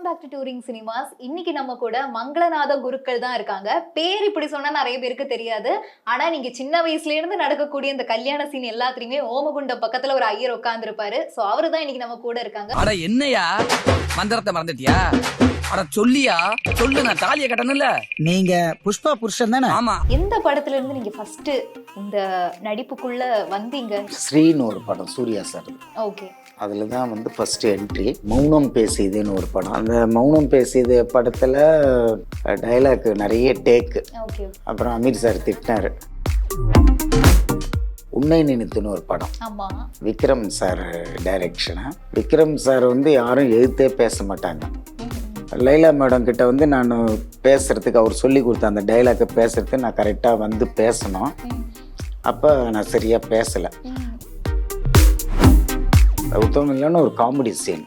Welcome back to touring cinemas. இன்னைக்கு நம்ம கூட மங்களநாத குருக்கள் தான் இருக்காங்க. பேர் இப்படி சொன்னா நிறைய பேருக்கு தெரியாது. ஆனா நீங்க சின்ன வயசுல இருந்து நடக்கக்கூடிய இந்த கல்யாண சீன் எல்லாத்துலயுமே ஓமகுண்டம் பக்கத்துல ஒரு ஐயர் உட்கார்ந்து இருப்பாரு. சோ அவரு தான் இன்னைக்கு நம்ம கூட இருக்காங்க. அட என்னையா மந்திரத்தை மறந்துட்டியா? அட சொல்லியா சொல்லு, நான் தாலியை கட்டணும்ல. நீங்க புஷ்பா புருஷன் தானே? ஆமா. எந்த படத்துல இருந்து நீங்க ஃபர்ஸ்ட் இந்த நடிப்புக்குள்ள வந்தீங்க? ஸ்ரீன்னு ஒரு படம் சூர்யா சார். ஓகே. அதில் தான் வந்து ஃபர்ஸ்ட் என்ட்ரி. மௌனம் பேசியதுன்னு ஒரு படம். அந்த மௌனம் பேசியது படத்தில் டைலாக் நிறைய டேக்கு. ஓகே. அப்புறம் அமீர் சார் திட்டினார். உன்னை நினைத்துன்னு ஒரு படம். ஆமா. Vikram sir direction. Vikram sir வந்து யாரும் எதிர்த்தே பேச மாட்டாங்க. லைலா மேடம் கிட்ட வந்து நான் பேசுறதுக்கு அவர் சொல்லி கொடுத்த அந்த டைலாக்கை பேசுறதுக்கு நான் கரெக்டாக வந்து பேசணும். அப்போ நான் சரியாக பேசலை. உத்தமில்லான ஒரு காமெடி சீன்.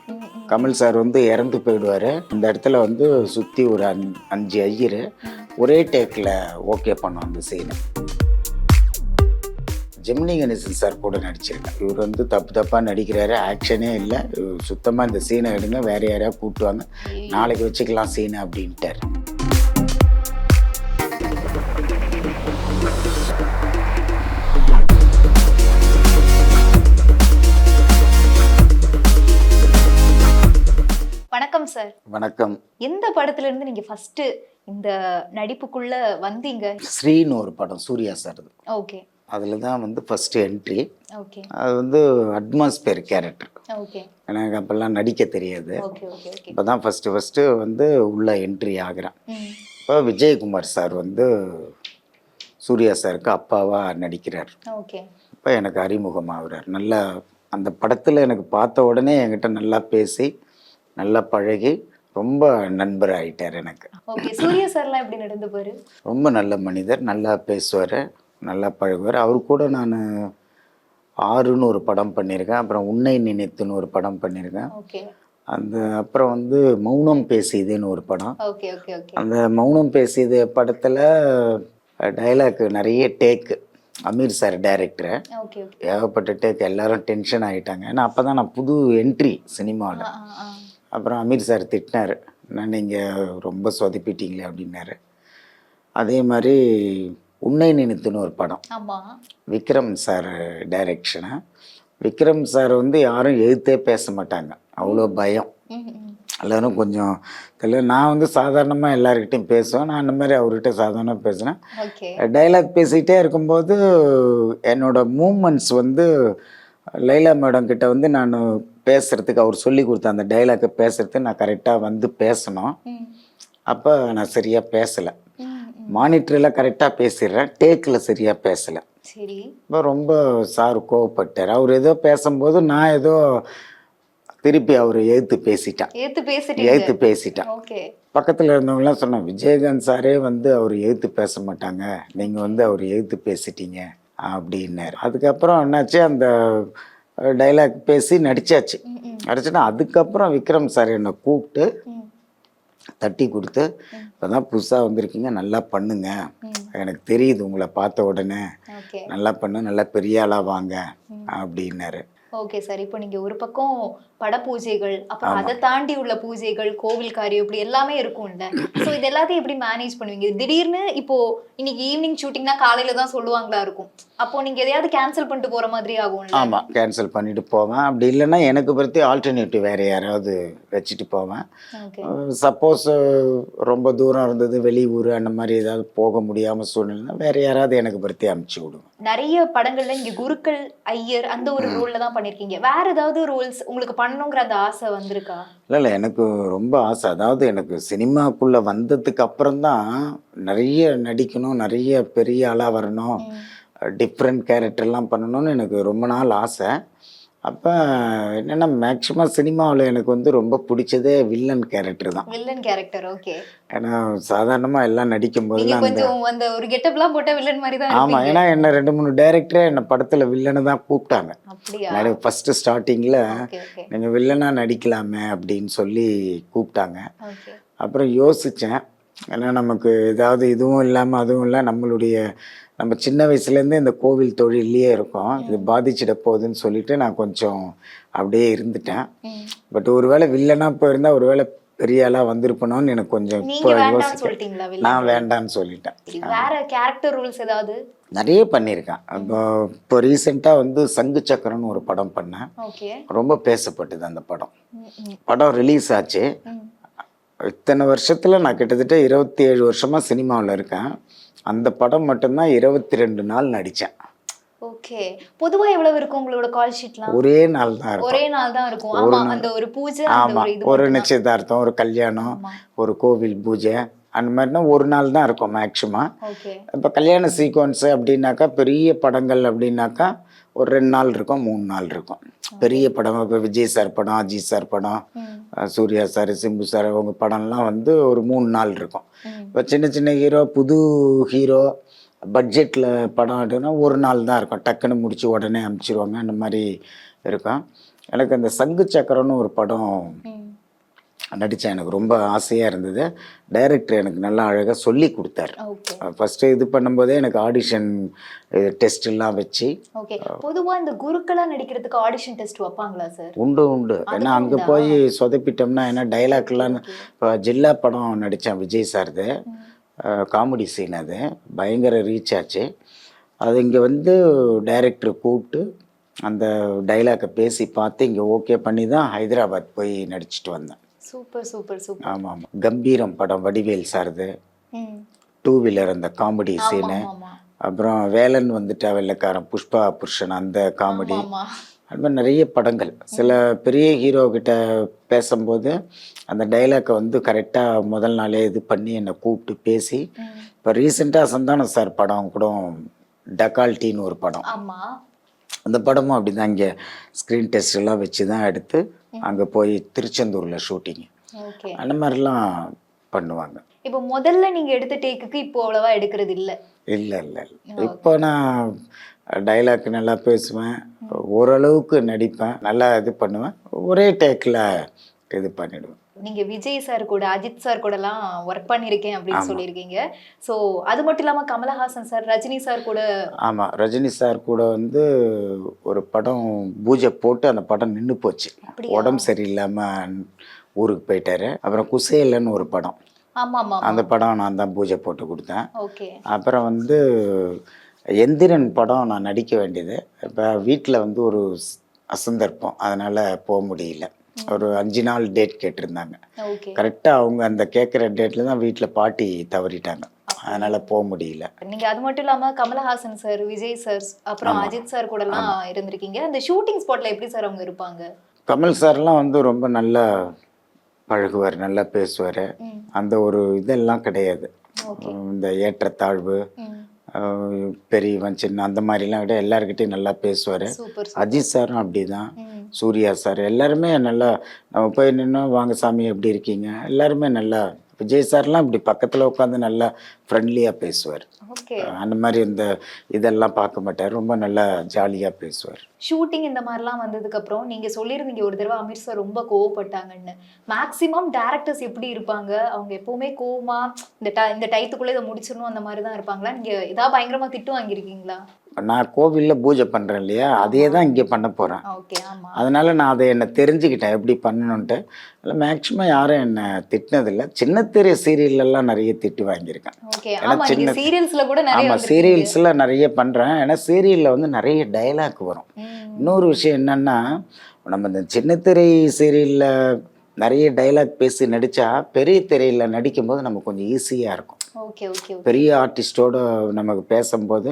கமல் சார் வந்து இறந்து போயிடுவார். அந்த இடத்துல வந்து சுற்றி ஒரு 5 ஐயர் ஒரே டேக்கில் ஓகே பண்ணோம் அந்த சீனை. ஜெமினி கணேசன் சார் கூட நடிச்சிருக்கேன். இவர் வந்து தப்பாக நடிக்கிறாரு, ஆக்ஷனே இல்லை, சுத்தமாக இந்த சீனை எடுங்க, வேறு யாரையா கூப்பிட்டுவாங்க, நாளைக்கு வச்சுக்கலாம் சீனை அப்படின்ட்டார். வணக்கம் சார். வணக்கம். எந்த படத்துல இருந்து நீங்க ஃபர்ஸ்ட் இந்த நடிப்புக்குள்ள வந்தீங்க? ஸ்ரீன்னு ஒரு படம் சூர்யா சார். ஓகே. அதில் தான் வந்து ஃபர்ஸ்ட் என்ட்ரி. ஓகே. அது வந்து அட்மாஸ்பியர் கேரக்டர். ஓகே. எனக்கு அப்போல்லாம் நடிக்க தெரியாது. Okay okay okay. இப்போ தான் ஃபஸ்ட்டு வந்து உள்ள என்ட்ரி ஆகிறேன். இப்போ விஜயகுமார் சார் வந்து சூர்யா சாருக்கு அப்பாவாக நடிக்கிறார். ஓகே. இப்போ எனக்கு அறிமுகமாகிறார். நல்லா அந்த படத்தில் எனக்கு பார்த்த உடனே என்கிட்ட நல்லா பேசி நல்லா பழகி ரொம்ப நண்பர் ஆகிட்டார் எனக்கு. ஓகே. சூர்யா சார்லாம் எப்படி நடந்து போரு? ரொம்ப நல்ல மனிதர், நல்லா பேசுவார், நல்லா பழகுவார். அவர் கூட நான் 6ன்னு ஒரு படம் பண்ணியிருக்கேன். அப்புறம் உன்னை நினைத்துன்னு ஒரு படம் பண்ணியிருக்கேன். ஓகே. அந்த அப்புறம் வந்து மௌனம் பேசியதுன்னு ஒரு படம். Okay okay okay. அந்த மௌனம் பேசியது படத்தில் டைலாக் நிறைய take. Ameer sir director. Okay okay. ஏகப்பட்ட டேக். எல்லாரும் டென்ஷன் ஆகிட்டாங்க. ஏன்னா அப்போ தான் நான் புது என்ட்ரி சினிமாவில். அப்புறம் அமீர் சார் திட்டினார், நான் நீங்கள் ரொம்ப சொதப்பிட்டீங்களே அப்படின்னாரு. அதே மாதிரி உன்னை நினைத்துன்னு ஒரு படம். ஆமாம். Vikram sir direction. Vikram sir வந்து யாரும் எதிர்த்தே பேச மாட்டாங்க, அவ்வளோ பயம். எல்லோரும் கொஞ்சம் தெரியல. நான் வந்து சாதாரணமாக எல்லாருக்கிட்டையும் பேசுவேன். நான் அந்த மாதிரி அவர்கிட்ட சாதாரணமாக பேசுகிறேன். டைலாக் பேசிக்கிட்டே இருக்கும்போது என்னோட மூமெண்ட்ஸ் வந்து லைலா மேடம் கிட்ட வந்து நான் பேசுகிறதுக்கு அவர் சொல்லி கொடுத்த அந்த டைலாக்கை பேசுறதுக்கு நான் கரெக்டாக வந்து பேசணும். அப்போ நான் சரியாக பேசலை. மானிட்டரில் கரெக்டாக பேசிடுறேன், டேக்கில் சரியாக பேசலை. சரி. இப்போ ரொம்ப சார் கோவப்பட்டார். அவர் ஏதோ பேசும்போது நான் ஏதோ திருப்பி அவர் எதிர்த்து பேசிட்டேன். பக்கத்தில் இருந்தவங்களாம் சொன்னேன், விஜயகாந்த் சாரே வந்து அவர் எதிர்த்து பேச மாட்டாங்க, நீங்கள் வந்து அவர் எதிர்த்து பேசிட்டீங்க அப்படின்னாரு. அதுக்கப்புறம் என்னாச்சு, அந்த டைலாக் பேசி நடிச்சுன்னா அதுக்கப்புறம் விக்ரம் சார் என்னை கூப்பிட்டு தட்டி கொடுத்து, இப்போ தான் புதுசாக வந்திருக்கீங்க, நல்லா பண்ணுங்க, எனக்கு தெரியுது உங்களை பார்த்த உடனே, நல்லா பண்ணு, நல்லா பெரிய ஆளாக வாங்க அப்படின்னாரு. Okay sir. இப்போ நீங்க ஒரு பக்கம் பட பூஜைகள், அப்புறம் அதை தாண்டி உள்ள பூஜைகள், கோவில் காரியம், இப்படி எல்லாமே இருக்கும்ல. ஸோ இது எல்லாத்தையும் எப்படி மேனேஜ் பண்ணுவீங்க? திடீர்னு இப்போ இன்னைக்கு ஈவினிங் ஷூட்டிங்னா காலையில தான் சொல்லுவாங்களா இருக்கும், அப்போ நீங்க எதையாவது கேன்சல் பண்ணிட்டு போற மாதிரி ஆகும்? ஆமாம், கேன்சல் பண்ணிட்டு போவேன். அப்படி இல்லைன்னா எனக்கு பற்றி ஆல்டர்னேட்டிவ் வேறு யாராவது வச்சுட்டு போவேன். சப்போஸ் ரொம்ப தூரம் இருந்தது, வெளியூர் அந்த மாதிரி ஏதாவது போக முடியாமல் சூழ்நிலை, வேறு யாராவது எனக்கு பற்றி அனுப்பிச்சி விடுவேன். நிறைய படங்கள்ல இங்க குருக்கள், ஐயர் அந்த ஒரு ரோல்ல தான் பண்ணிருக்கீங்க. வேற ஏதாவது ரோல்ஸ் உங்களுக்கு பண்ணணுங்கிற அந்த ஆசை வந்திருக்கா? இல்லை, எனக்கு ரொம்ப ஆசை. அதாவது எனக்கு சினிமாக்குள்ளே வந்ததுக்கு அப்புறம் தான் நிறைய நடிக்கணும், நிறைய பெரிய ஆளாக வரணும், டிஃப்ரெண்ட் கேரக்டர்லாம் பண்ணணும்னு எனக்கு ரொம்ப நாள் ஆசை. அப்போ என்னென்னா மேக்ஸிமம் சினிமாவில் எனக்கு வந்து ரொம்ப பிடிச்சதே வில்லன் கேரக்டர் தான். Villain character. ஓகே. ஏன்னா சாதாரணமாக எல்லாம் நடிக்கும் போதெல்லாம் கொஞ்சம் அந்த ஒரு கெட்டப்லாம் போட்ட வில்லன் மாதிரி தான். ஆமாம், ஏன்னா என்ன 2-3 டைரக்டரே என்னை படத்தில் வில்லனை தான் கூப்பிட்டாங்க. ஃபஸ்ட்டு ஸ்டார்டிங்கில் நீங்கள் வில்லனாக நடிக்கலாமே அப்படின்னு சொல்லி கூப்பிட்டாங்க. அப்புறம் யோசித்தேன், ஏன்னா நமக்கு ஏதாவது இதுவும் இல்லாமல் அதுவும் இல்லை, நம்ம சின்ன வயசுலேருந்து இந்த கோவில் தொழிலையே இருக்கோம், இது பாதிச்சிட போகுதுன்னு சொல்லிட்டு நான் கொஞ்சம் அப்படியே இருந்துட்டேன். பட் ஒருவேளை வில்லனாக போயிருந்தால் ஒருவேளை பெரிய ஆளாக வந்திருப்பணும்னு எனக்கு கொஞ்சம் நீங்க இப்போ வேண்டாம்னு யோசிக்க. சொல்லிட்டீங்களா நான் வில்லன்? வேண்டான்னு சொல்லிட்டேன். வேற கேரக்டர் ரூல்ஸ் ஏதாவது? நிறைய பண்ணியிருக்கேன். இப்போ ரீசெண்டாக வந்து சங்கு சக்கரம்னு ஒரு படம் பண்ணேன். ஓகே. ரொம்ப பேசப்பட்டது அந்த படம். படம் ரிலீஸ் ஆச்சு. இத்தனை வருஷத்தில் நான் கிட்டத்தட்ட 27 வருஷமாக சினிமாவில் இருக்கேன். அந்த படம் மட்டும்தான் 22 நாள் நடித்தேன். ஓகே. பொதுவா எவ்வளவு இருக்கும் உங்களோட கால் ஷீட்லாம்? ஒரே நாள் தான் இருக்கும். ஒரே நாள் தான் இருக்கும். ஆமா, அந்த ஒரு பூஜை, அந்த ஆமாம், ஒரு இது ஒரு மட்டும் தான். நிச்சயதார்த்தம், ஒரு கல்யாணம், ஆமா. ஒரு கோவில் பூஜை, அந்த மாதிரினா ஒரு நாள் தான் இருக்கும் மேக்ஸிமம். ஓகே. இப்போ கல்யாண சீக்வன்ஸு அப்படின்னாக்கா, பெரிய படங்கள் அப்படின்னாக்கா ஒரு 2 நாள் இருக்கும், 3 நாள் இருக்கும். பெரிய படம் இப்போ விஜய் சார் படம், அஜித் சார் படம், சூர்யா சார், சிம்பு சார் அவங்க படம்லாம் வந்து ஒரு 3 நாள் இருக்கும். இப்போ சின்ன சின்ன ஹீரோ, புது ஹீரோ, பட்ஜெட்டில் படம் அப்படின்னா ஒரு நாள் தான் இருக்கும். டக்குன்னு முடிச்சு உடனே அனுப்பிச்சிருவாங்க, அந்த மாதிரி இருக்கும். எனக்கு அந்த சங்கு சக்கரம்னு ஒரு படம் நடித்தேன். எனக்கு ரொம்ப ஆசையாக இருந்தது. டைரக்டர் எனக்கு நல்லா அழகாக சொல்லி கொடுத்தாரு. ஓகே. ஃபஸ்ட்டு இது பண்ணும்போதே எனக்கு ஆடிஷன் டெஸ்ட்லாம் வச்சு. ஓகே. பொதுவா இந்த குருக்களா நடிக்கிறதுக்கு ஆடிஷன் டெஸ்ட் வைப்பாங்களா சார்? உண்டு உண்டு. ஏன்னா அங்கே போய் சொதப்பிட்டோம்னா, ஏன்னா டைலாக்லாம் இப்போ ஜில்லா படம் நடித்தேன் விஜய் சார்து. காமெடி சீன் அது பயங்கர ரீச் ஆச்சு. அது இங்கே வந்து டைரக்டர் கூப்பிட்டு அந்த டைலாக்கை பேசி பார்த்து இங்கே ஓகே பண்ணி தான் ஹைதராபாத் போய் நடிச்சிட்டு வந்தேன். Super super super. ஆமாம் ஆமாம். கம்பீரம் படம் வடிவேல் சார்து. 2 வீலர் அந்த காமெடி சீனு. அப்புறம் வேலன் வந்துட்டா வெள்ளைக்காரன், புஷ்பா புருஷன் அந்த காமெடி. அது மாதிரி நிறைய படங்கள். சில பெரிய ஹீரோ கிட்ட பேசும்போது அந்த டைலாக்கை வந்து கரெக்டாக முதல் நாளே இது பண்ணி என்னை கூப்பிட்டு பேசி. இப்போ ரீசெண்டாக சந்தானம் சார் படம் கூட டக்கால்ட்டின்னு ஒரு படம். அந்த படமும் அப்படி தான் இங்கே ஸ்க்ரீன் டெஸ்ட் எல்லாம் வச்சு தான் எடுத்து அங்கே போய் திருச்செந்தூரில் ஷூட்டிங் அந்த மாதிரிலாம் பண்ணுவாங்க. இப்போ முதல்ல நீங்கள் எடுத்த டேக்குக்கு இப்போ அவ்வளோவா எடுக்கிறது இல்லை? இல்லை இல்லை இல்லை. இப்போ நான் டைலாக் நல்லா பேசுவேன், ஓரளவுக்கு நடிப்பேன், நல்லா இது பண்ணுவேன், ஒரே டேக்கில் இது பண்ணிடுவேன். நீங்க விஜய் சார் கூட, அஜித் சார் கூடலாம் ஒர்க் பண்ணியிருக்கேன் அப்படின்னு சொல்லியிருக்கீங்க. ஸோ அது மட்டும் இல்லாமல் கமலஹாசன் சார், ரஜினி சார் கூட. ஆமாம், ரஜினி சார் கூட வந்து ஒரு படம் பூஜை போட்டு அந்த படம் நின்று போச்சு. உடம்பு சரியில்லாமல் ஊருக்கு போயிட்டாரு. அப்புறம் குசேலன்னு ஒரு படம். அந்த படம் நான் தான் பூஜை போட்டு கொடுத்தேன். ஓகே. அப்புறம் வந்து எந்திரன் படம் நான் நடிக்க வேண்டியது. இப்போ வீட்டில் வந்து ஒரு அசந்தர்ப்பம், அதனால் போக முடியல. ஒரு 5 நாள் டேட் கேட்டிருந்தாங்க. கரெக்டாக அவங்க அந்த கேட்குற டேட்டில் தான் வீட்டில் பாட்டி தவறிட்டாங்க, அதனால் போக முடியல. நீங்கள் அது மட்டும் இல்லாமல் கமலஹாசன் சார், விஜய் சார், அப்புறம் அஜித் சார் கூடலாம் இருந்திருக்கீங்க. அந்த ஷூட்டிங் ஸ்பாட்டில் எப்படி சார் அவங்க இருப்பாங்க? கமல் சார்லாம் வந்து ரொம்ப நல்லா பழகுவார், நல்லா பேசுவார். அந்த ஒரு இதெல்லாம் கிடையாது. இந்த ஏற்றத்தாழ்வு, பெரியவன் சின்ன அந்த மாதிரிலாம் விட எல்லாருக்கிட்டையும் நல்லா பேசுவார். அஜித் சாரும் அப்படி தான், சூர்யா சார் எல்லாருமே நல்லா. நம்ம போய் நின்று வாங்க சாமி எப்படி இருக்கீங்க, எல்லாருமே நல்லா. விஜய் சார்லாம் இப்படி பக்கத்தில் உட்காந்து நல்லா ஃப்ரெண்ட்லியாக பேசுவார். அந்த மாதிரி இந்த இதெல்லாம் பார்க்க மாட்டார், ரொம்ப நல்லா ஜாலியாக பேசுவார். ஷூட்டிங் இந்த மாதிரிலாம் வந்ததுக்கப்புறம் நீங்கள் சொல்லியிருந்தீங்க ஒரு தடவை அமீர் சார் ரொம்ப கோவப்பட்டாங்கன்னு. மேக்ஸிமம் டேரக்டர்ஸ் எப்படி இருப்பாங்க? அவங்க எப்போவுமே கோவமா இந்த டயத்துக்குள்ளே இதை முடிச்சிடணும் அந்த மாதிரி தான் இருப்பாங்களா? நீங்கள் ஏதாவது பயங்கரமாக திட்டு வாங்கியிருக்கீங்களா? நான் கோவிலில் பூஜை பண்ணுறேன் இல்லையா, அதே தான் இங்கே பண்ண போகிறேன். அதனால நான் அதை என்னை தெரிஞ்சுக்கிட்டேன் எப்படி பண்ணணுன்ட்டு. அதில் மேக்ஸிமம் யாரும் என்னை திட்டினதில்லை. சின்ன திரை சீரியல்லாம் நிறைய திட்டு வாங்கியிருக்கேன். ஆமாம், சீரியல்ஸில் நிறைய பண்ணுறேன். ஏன்னா சீரியலில் வந்து நிறைய டைலாக் வரும். இன்னொரு விஷயம் என்னென்னா, நம்ம இந்த சின்ன திரை சீரியலில் நிறைய டைலாக் பேசி நடித்தா பெரிய திரையில் நடிக்கும்போது நமக்கு கொஞ்சம் ஈஸியாக இருக்கும். பெரிய ஆர்டிஸ்டோடு நமக்கு பேசும்போது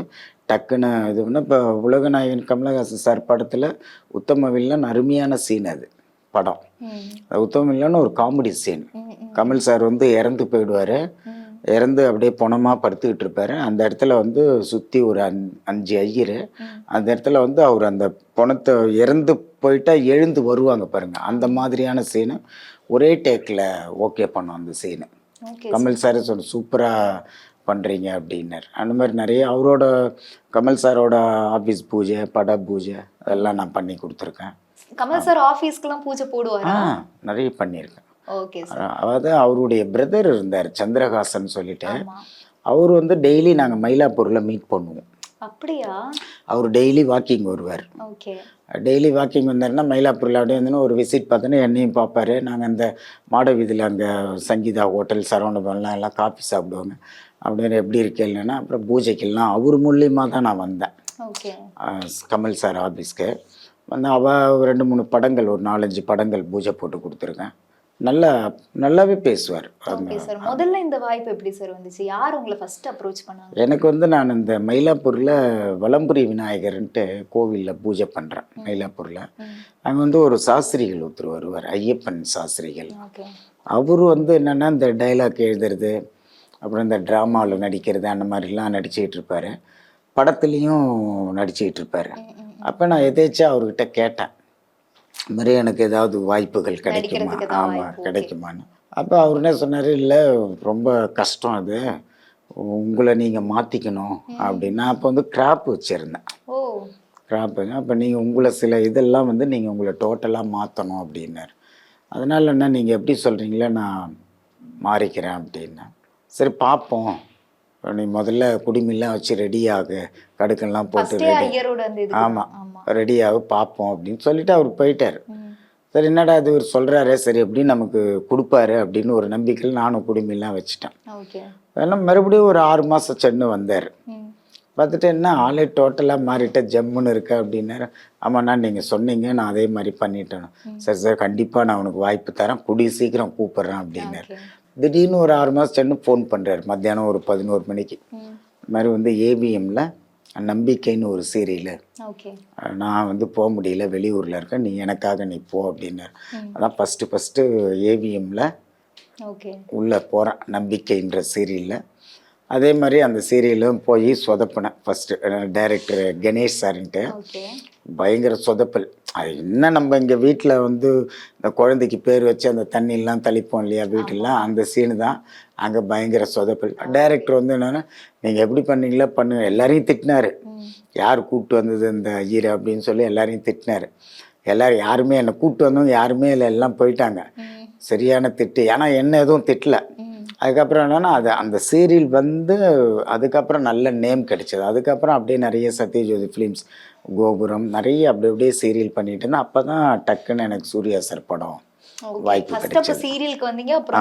டக்குன்னு இது பண்ண. இப்போ உலகநாயகன் கமலஹாசன் சார் படத்தில் உத்தம வில்லன் அருமையான சீன் அது படம். உத்தம வில்லன் ஒரு காமெடி சீன். கமல் சார் வந்து இறந்து போயிடுவார், இறந்து அப்படியே பொணமாக படுத்துக்கிட்டு இருப்பார். அந்த இடத்துல வந்து சுற்றி ஒரு 5 ஐயர், அந்த இடத்துல வந்து அவர் அந்த பொணத்தை இறந்து போயிட்டா எழுந்து வருவாங்க பாருங்க, அந்த மாதிரியான சீனு ஒரே டேக்கில் ஓகே பண்ணோம் அந்த சீனு. கமல் சார் சொன்ன சூப்பராக பண்ணுறீங்க அப்படின்னார். அந்த மாதிரி நிறைய அவரோட கமல் சாரோட ஆஃபீஸ் பூஜை, பட பூஜை அதெல்லாம் நான் பண்ணி கொடுத்துருக்கேன். கமல் சார் ஆஃபீஸ்க்குலாம் பூஜை போடுவார்? நிறைய பண்ணியிருக்கேன். அதாவது அவருடைய பிரதர் இருந்தார் சந்திரஹாசன் சொல்லிட்டு, அவர் வந்து டெய்லி நாங்கள் மயிலாப்பூரில் மீட் பண்ணுவோம். அப்படியா? அவர் டெய்லி வாக்கிங் வருவார். ஓகே. டெய்லி வாக்கிங் வந்தாருன்னா மயிலாப்பூரில் அப்படியே வந்து ஒரு விசிட் பார்த்தோன்னா என்னையும் பார்ப்பாரு. நாங்கள் அந்த மாட வீதியில் அங்கே சங்கீதா ஹோட்டல் சரவணபவன்லாம் எல்லாம் காஃபி சாப்பிடுவாங்க. அப்படின்னு எப்படி இருக்கேன்னா அப்புறம் பூஜைக்கெல்லாம் அவர் மூலியமாக தான் நான் வந்தேன். ஓகே. கமல் சார் ஆஃபீஸ்க்கு வந்து அவள் 2-3 படங்கள் ஒரு 4-5 படங்கள் பூஜை போட்டு கொடுத்துருக்கேன். நல்லாவே பேசுவார். Okay sir. முதல்ல இந்த வாய்ப்பு எப்படி சார் வந்துச்சு? யார் உங்களை ஃபர்ஸ்ட் அப்ரோச் பண்ணாங்க? எனக்கு வந்து நான் இந்த மயிலாப்பூரில் வலம்புரி விநாயகர்ன்ட்டு கோவிலில் பூஜை பண்ணுறேன் மயிலாப்பூரில். அங்கே வந்து ஒரு சாஸ்திரிகள் ஒருத்தர் வருவார், ஐயப்பன் சாஸ்திரிகள். ஓகே. அவர் வந்து என்னென்னா இந்த டைலாக் எழுதுறது, அப்புறம் இந்த ட்ராமாவில் நடிக்கிறது, அந்த மாதிரிலாம் நடிச்சுக்கிட்டு இருப்பார். படத்துலேயும் நடிச்சுக்கிட்டு இருப்பார். அப்போ நான் எதேச்சா அவர்கிட்ட கேட்டேன், இந்த மாதிரி எனக்கு ஏதாவது வாய்ப்புகள் கிடைக்குமா? ஆமாம், கிடைக்குமான்னு. அப்போ அவர் என்ன சொன்னார், இல்லை ரொம்ப கஷ்டம் அது, உங்களை நீங்கள் மாற்றிக்கணும் அப்படின்னா. அப்போ வந்து கிராப் வச்சுருந்தேன். ஓ. கிராப்புங்க. அப்போ நீங்கள் உங்களை சில இதெல்லாம் வந்து நீங்கள் உங்களை டோட்டலாக மாற்றணும் அப்படின்னார். அதனால் என்ன நீங்கள் எப்படி சொல்கிறீங்களே நான் மாறிக்கிறேன் அப்படின்னேன். சரி பார்ப்போம், நீ முதல்ல குடிமெல்லாம் வச்சு ரெடியாகு, கடுக்கெல்லாம் போட்டு ரெடி, ஆமாம் ரெடியாகு பார்ப்போம் அப்படின்னு சொல்லிட்டு அவர் போயிட்டார். சரி என்னடா அது இவர் சொல்கிறாரே, சரி அப்படின்னு நமக்கு கொடுப்பாரு அப்படின்னு ஒரு நம்பிக்கையில் நானும் குடிமெல்லாம் வச்சுட்டேன். அதெல்லாம் மறுபடியும் ஒரு 6 மாதம் சென்று வந்தார். பார்த்துட்டு என்ன ஆளே டோட்டலாக மாறிட்ட, ஜம்முன்னு இருக்க அப்படின்னாரு. ஆமாண்ணா நீங்கள் சொன்னீங்க, நான் அதே மாதிரி பண்ணிட்டேன். சரி சார் கண்டிப்பாக நான் உனக்கு வாய்ப்பு தரேன், கூடிய சீக்கிரம் கூப்பிட்றேன் அப்படின்னாரு. திடீர்னு ஒரு 6 மாதம் சென்று ஃபோன் பண்ணுறாரு மத்தியானம் ஒரு 11 மணிக்கு. இந்த மாதிரி வந்து ஏவிஎம்மில் நம்பிக்கைன்னு ஒரு சீரியலு, நான் வந்து போக முடியல, வெளியூரில் இருக்கேன், நீ எனக்காக நீ போ அப்படின்னாரு. அதான் ஃபஸ்ட்டு ஏவிஎம்மில் உள்ளே போகிறேன் நம்பிக்கைன்ற சீரியலில். அதே மாதிரி அந்த சீரியலும் போய் சொதப்பினேன். ஃபஸ்ட்டு டைரக்டர் கணேஷ் சார்ன்ட்டு பயங்கர சொதப்பல். அது என்ன, நம்ம இங்கே வீட்டில் வந்து இந்த குழந்தைக்கு பேர் வச்சு அந்த தண்ணியெலாம் தெளிப்போம் இல்லையா வீட்டிலாம், அந்த சீனு தான் அங்கே பயங்கர சொதப்பல். டைரக்டர் வந்து என்னென்னா நீங்கள் எப்படி பண்ணீங்களோ பண்ணுங்க, எல்லாரையும் திட்டினார். யார் கூப்பிட்டு வந்தது இந்த ஹீரோ அப்படின்னு சொல்லி எல்லாரையும் திட்டினார். எல்லோரும் யாருமே என்னை கூப்பிட்டு வந்தவங்க யாருமே இல்லை, எல்லாம் போயிட்டாங்க. சரியான திட்டு. ஏன்னா என்ன எதுவும் திட்டலை. அதுக்கப்புறம் என்னென்னா அது அந்த சீரியல் வந்து அதுக்கப்புறம் நல்ல நேம் கிடைச்சது. அதுக்கப்புறம் அப்படியே நிறைய சத்யஜோதி ஃபிலிம்ஸ், கோபுரம், நிறைய அப்படி அப்படியே சீரியல் பண்ணிட்டு இருந்தேன். அப்போ தான் டக்குன்னு எனக்கு சூர்யா சார் படம் வாய்ப்பு கிடைச்சது.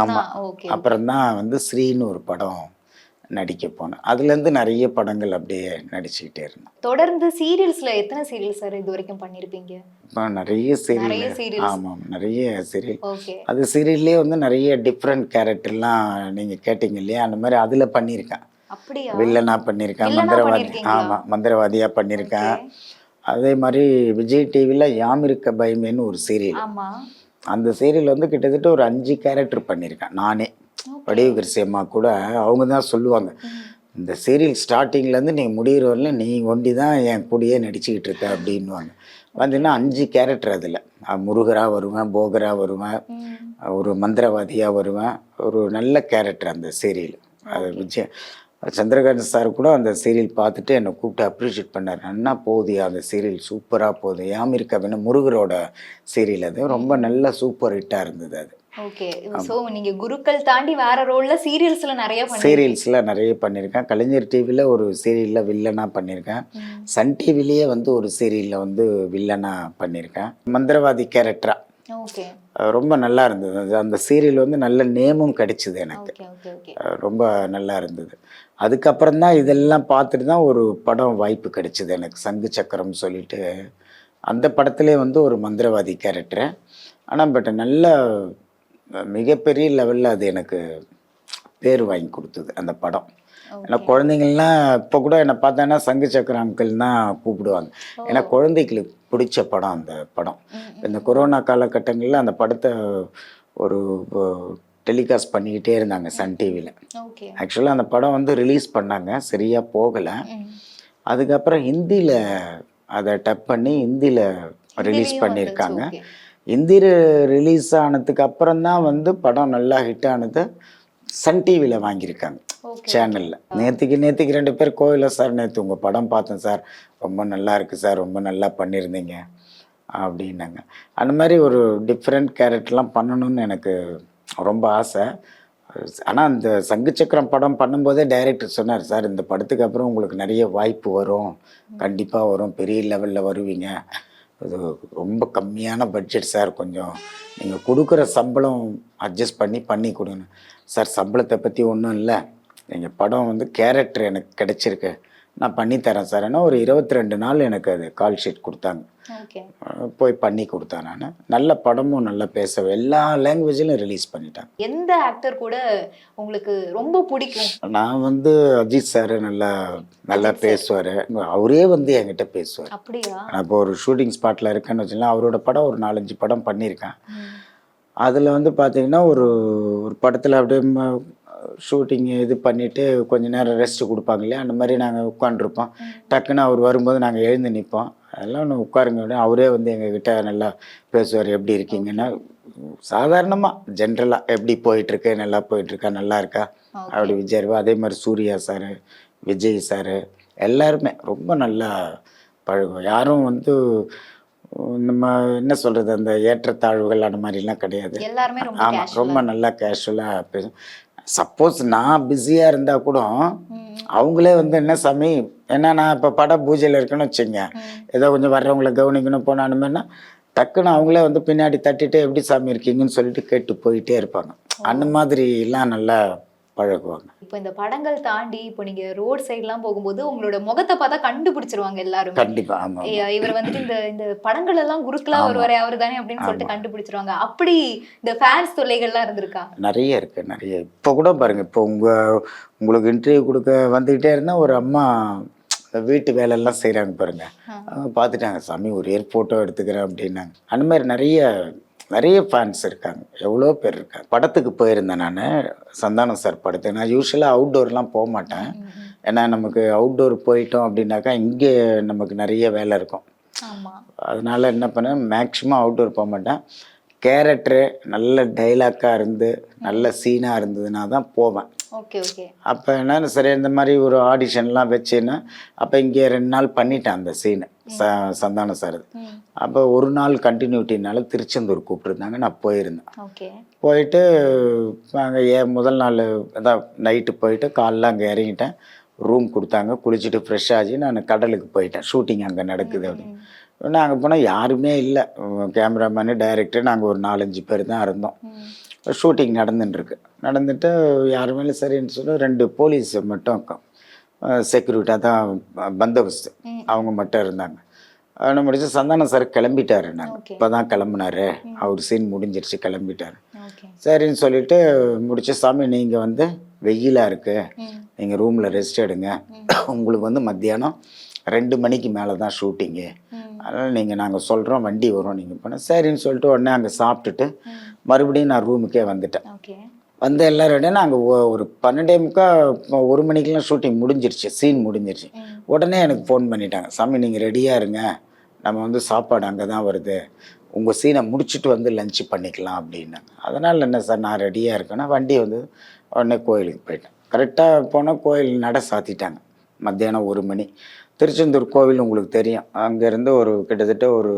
ஆமாம், அப்புறம் தான் வந்து ஸ்ரீன்னு ஒரு படம் நடிக்க போனேன். அதுலேருந்து நிறைய படங்கள் அப்படியே நடிச்சுக்கிட்டே இருந்தேன். தொடர்ந்து சீரியல்ஸ்ல எத்தனை சீரியல் சார் இது வரைக்கும் பண்ணியிருப்பீங்க? இப்போ நிறைய சீரியல். ஆமாம், நிறைய சீரியல். அது சீரியல்லே வந்து நிறைய டிஃப்ரெண்ட் கேரக்டர்லாம் நீங்கள் கேட்டிங்க இல்லையா, அந்த மாதிரி அதில் பண்ணியிருக்கேன். வில்லனா பண்ணியிருக்கேன், மந்திரவாதி, ஆமாம் மந்திரவாதியாக பண்ணியிருக்கேன். அதே மாதிரி விஜய் டிவியில் யாமிருக்க பயமேன்னு ஒரு சீரியல், அந்த சீரியல் வந்து கிட்டத்தட்ட ஒரு 5 கேரக்டர் பண்ணியிருக்கேன் நானே. வடிவகிரிசி அம்மா கூட அவங்க தான் சொல்லுவாங்க, இந்த சீரியல் ஸ்டார்டிங்லேருந்து நீங்கள் முடிகிற வரலையும் நீ ஒண்டி தான் என் கூடயே நடிச்சுக்கிட்டு இருக்க அப்படின்வாங்க. பார்த்தீங்கன்னா 5 கேரக்டர் அதில். முருகராக வருவேன், போகராக வருவேன், ஒரு மந்திரவாதியாக வருவேன். ஒரு நல்ல கேரக்டர் அந்த சீரியல். அது விஜய் சந்திரகாந்த் சார் கூட அந்த சீரியல் பார்த்துட்டு என்னை கூப்பிட்டு அப்ரிஷியேட் பண்ணார். நல்லா போகுது அந்த சீரியல், சூப்பராக போகுது. யாமிருக்க அப்படின்னா முருகரோட சீரியல், அது ரொம்ப நல்ல சூப்பர் ஹிட்டாக இருந்தது அது. ஓகே. சோ நீங்க குருக்கள் தாண்டி வேற ரோல்ல சீரியல்ஸ்ல நிறைய பண்ணியிருக்கேன். கலைஞர் டிவியில் ஒரு சீரியலில் வில்லனா பண்ணியிருக்கேன். சன் டிவிலேயே வந்து ஒரு சீரியலில் வந்து வில்லனா பண்ணியிருக்கேன், மந்திரவாதி கேரக்டரா. ரொம்ப நல்லா இருந்தது அந்த சீரியல். வந்து நல்ல நேமும் கிடைச்சிது எனக்கு, ரொம்ப நல்லா இருந்தது. அதுக்கப்புறம் தான் இதெல்லாம் பார்த்துட்டு தான் ஒரு படம் வாய்ப்பு கிடைச்சிது எனக்கு, சங்கு சக்கரம் சொல்லிட்டு. அந்த படத்துலேயே வந்து ஒரு மந்திரவாதி கேரக்டர். ஆனால் பட் நல்ல மிகப்பெரிய லெவலில் அது எனக்கு பேர் வாங்கி கொடுத்தது அந்த படம். ஏன்னா குழந்தைங்கள்லாம் இப்போ கூட என்னை பார்த்தாங்கன்னா சங்கு சக்கர அங்கிள் தான் கூப்பிடுவாங்க. ஏன்னா குழந்தைகளுக்கு பிடிச்ச படம் அந்த படம். இந்த கொரோனா காலகட்டங்களில் அந்த படத்தை ஒரு டெலிகாஸ்ட் பண்ணிக்கிட்டே இருந்தாங்க சன் டிவியில். ஆக்சுவலாக அந்த படம் வந்து ரிலீஸ் பண்ணாங்க, சரியாக போகலை. அதுக்கப்புறம் ஹிந்தியில் அதை டப் பண்ணி ஹிந்தியில் ரிலீஸ் பண்ணியிருக்காங்க. ஹிந்தி ரிலீஸ் ஆனதுக்கு அப்புறம் தான் வந்து படம் நல்லா ஹிட் ஆனது. சன் டிவியில் வாங்கியிருக்காங்க சேனலில். நேற்றுக்கு 2 பேர் கோயிலில், சார் நேற்று உங்கள் படம் பார்த்தேன் சார், ரொம்ப நல்லா இருக்குது சார், ரொம்ப நல்லா பண்ணியிருந்தீங்க அப்படின்னாங்க. அந்த மாதிரி ஒரு டிஃப்ரெண்ட் கேரக்டர்லாம் பண்ணணும்னு எனக்கு ரொம்ப ஆசை. ஆனால் அந்த சங்கு சக்கரம் படம் பண்ணும்போதே டைரக்டர் சொன்னார், சார் இந்த படத்துக்கு அப்புறம் உங்களுக்கு நிறைய வாய்ப்பு வரும், கண்டிப்பாக வரும், பெரிய லெவலில் வருவீங்க, அது ரொம்ப கம்மியான பட்ஜெட் சார், கொஞ்சம் நீங்கள் கொடுக்குற சம்பளம் அட்ஜஸ்ட் பண்ணி கொடுங்க. சார் சம்பளத்தை பற்றி ஒன்றும் இல்லை, எங்கள் படம் வந்து கேரக்டர் எனக்கு கிடைச்சிருக்கு, நான் பண்ணித்தரேன் சார். ஆனால் ஒரு 22 நாள் எனக்கு அது கால் ஷீட் கொடுத்தாங்க. ஓகே. போய் பண்ணி கொடுத்தேன் நான். நல்ல படமும் நல்லா பேச எல்லா லாங்குவேஜிலும் ரிலீஸ் பண்ணிட்டாங்க. எந்த ஆக்டர் கூட உங்களுக்கு ரொம்ப பிடிக்கும்? நான் வந்து அஜித் சார் நல்லா பேசுவார். அவரே வந்து என்கிட்ட பேசுவார். அப்படியா? நான் இப்போ ஒரு ஷூட்டிங் ஸ்பாட்டில் இருக்கேன்னு வச்சுக்கலாம், அவரோட படம் ஒரு 4-5 படம் பண்ணியிருக்கேன். அதில் வந்து பார்த்தீங்கன்னா ஒரு படத்தில் அப்படியே ஷூட்டிங் இது பண்ணிவிட்டு கொஞ்ச நேரம் ரெஸ்ட் கொடுப்பாங்க இல்லையா, அந்த மாதிரி நாங்கள் உட்காந்துருப்போம். டக்குன்னு அவர் வரும்போது நாங்கள் எழுந்து நிற்போம், அதெல்லாம் ஒன்று உட்காருங்க அப்படின்னு அவரே வந்து எங்ககிட்ட நல்லா பேசுவார். எப்படி இருக்கீங்கன்னா சாதாரணமாக ஜென்ரலாக எப்படி போயிட்டுருக்கு, நல்லா போயிட்டுருக்கா, நல்லா இருக்கா அப்படி விஜய். அதே மாதிரி சூர்யா சார், விஜய் சார் எல்லாருமே ரொம்ப நல்லா பழகும். யாரும் வந்து நம்ம என்ன சொல்கிறது, அந்த ஏற்றத்தாழ்வுகள் அந்த மாதிரிலாம் கிடையாது. எல்லாருமே ஆமாம், ரொம்ப நல்லா கேஷுவலாக பேசும். சப்போஸ் நான் பிஸியாக இருந்தால் கூட அவங்களே வந்து என்ன சாமி, ஏன்னா நான் இப்போ பட பூஜையில் இருக்கேன்னு வச்சுங்க, ஏதோ கொஞ்சம் வர்றவங்களை கவனிக்கணும் போன அந்த மாதிரினா டக்குன்னு அவங்களே வந்து பின்னாடி தட்டிட்டு எப்படி சாமி இருக்கீங்கன்னு சொல்லிட்டு கேட்டு போயிட்டே இருப்பாங்க. அந்த மாதிரிலாம் நல்லா பழகுவாங்க. இப்போ இந்த படங்கள் தாண்டி இப்போ நீங்க ரோட் சைட்லாம் போகும்போது உங்களோட முகத்தை பார்த்தா கண்டுபிடிச்சிருவாங்க எல்லாரும். கண்டிப்பா. ஆமா, இவர் வந்துட்டு இந்த படங்கள் எல்லாம் குறுக்கலா வருவாரே அவர் தானே அப்படின்னு சொல்லிட்டு கண்டுபிடிச்சிருவாங்க. அப்படி இந்த ஃபேன்ஸ் தொல்லைகள்லாம் இருந்திருக்கா? நிறைய இருக்கு, நிறைய. இப்போ கூட பாருங்க, இப்போ உங்களுக்கு இன்டர்வியூ கொடுக்க வந்துகிட்டே இருந்தா ஒரு அம்மா வீட்டு வேலையெல்லாம் செய்கிறாங்க பாருங்க, அவங்க பார்த்துட்டாங்க, சாமி ஒரு ஃபோட்டோ எடுத்துக்கிறேன் அப்படின்னாங்க. அந்த மாதிரி நிறைய ஃபேன்ஸ் இருக்காங்க, எவ்வளோ பேர் இருக்காங்க. படத்துக்கு போயிருந்தேன் நான், சந்தானம் சார் படத்துக்கு. நான் யூஸ்வலாக அவுட்டோர்லாம் போக மாட்டேன், ஏன்னா நமக்கு அவுட்டோர் போயிட்டோம் அப்படின்னாக்கா இங்கே நமக்கு நிறைய வேலை இருக்கும். அதனால என்ன பண்ணேன், மேக்ஸிமம் அவுட்டோர் போக மாட்டேன். கேரக்டரு நல்ல டைலாக்காக இருந்து நல்ல சீனாக இருந்ததுன்னா தான் போவேன். அப்போ என்னன்னு சரி, இந்த மாதிரி ஒரு ஆடிஷன்லாம் வச்சேன்னா அப்போ இங்கே 2 நாள் பண்ணிட்டேன் அந்த சீனு, சந்தானம் சார். அப்போ ஒரு நாள் கண்டினியூட்டினால திருச்செந்தூர் கூப்பிட்டுருந்தாங்க, நான் போயிருந்தேன். போயிட்டு அங்கே முதல் நாள் அதான் நைட்டு போயிட்டு காலைல அங்கே இறங்கிட்டேன், ரூம் கொடுத்தாங்க, குளிச்சுட்டு ஃப்ரெஷ் ஆகி நான் கடலுக்கு போயிட்டேன். ஷூட்டிங் அங்கே நடக்குது அப்படின்னு. நாங்கள் போனால் யாருமே இல்லை, கேமராமேனு டைரக்டர், நாங்கள் ஒரு 4-5 பேர் தான் இருந்தோம். ஷூட்டிங் நடந்துட்டு யாருமே இல்லை சரின்னு சொல்லி 2 போலீஸ் மட்டும் செக்யூரிட்டாக தான் பந்தோபஸ்து அவங்க மட்டும் இருந்தாங்க. அவனை முடிச்சு சந்தானம் சார் கிளம்பிட்டாரு. நாங்கள் இப்போ தான் கிளம்புனாரு, அவர் சீன் முடிஞ்சிருச்சு, கிளம்பிட்டாரு. சரின்னு சொல்லிட்டு முடிச்சு, சாமி நீங்கள் வந்து வெயிலாக இருக்கு, நீங்கள் ரூமில் ரெஸ்ட் எடுங்க, உங்களுக்கு வந்து மத்தியானம் 2 மணிக்கு மேலே தான் ஷூட்டிங்கு, அதனால் நீங்கள் நாங்கள் சொல்கிறோம் வண்டி வரும் நீங்கள் போனால். சரின்னு சொல்லிட்டு உடனே அங்கே சாப்பிட்டுட்டு மறுபடியும் நான் ரூமுக்கே வந்துட்டேன். வந்து எல்லாரோட நாங்கள் ஒரு 12:45 1 மணிக்கெலாம் ஷூட்டிங் முடிஞ்சிருச்சு, சீன் முடிஞ்சிருச்சு. உடனே எனக்கு ஃபோன் பண்ணிட்டாங்க, சாமி நீங்கள் ரெடியாக இருங்க, நம்ம வந்து சாப்பாடு அங்கே தான் வருது, உங்கள் சீனை முடிச்சுட்டு வந்து லஞ்ச் பண்ணிக்கலாம் அப்படின்னாங்க. அதனால் என்ன சார், நான் ரெடியாக இருக்கேன்னா வண்டி வந்து உடனே கோயிலுக்கு போயிட்டேன். கரெக்டாக போனால் கோயில் நட சாத்திட்டாங்க மத்தியானம் 1 மணி. திருச்செந்தூர் கோவில் உங்களுக்கு தெரியும், அங்கேருந்து ஒரு கிட்டத்தட்ட ஒரு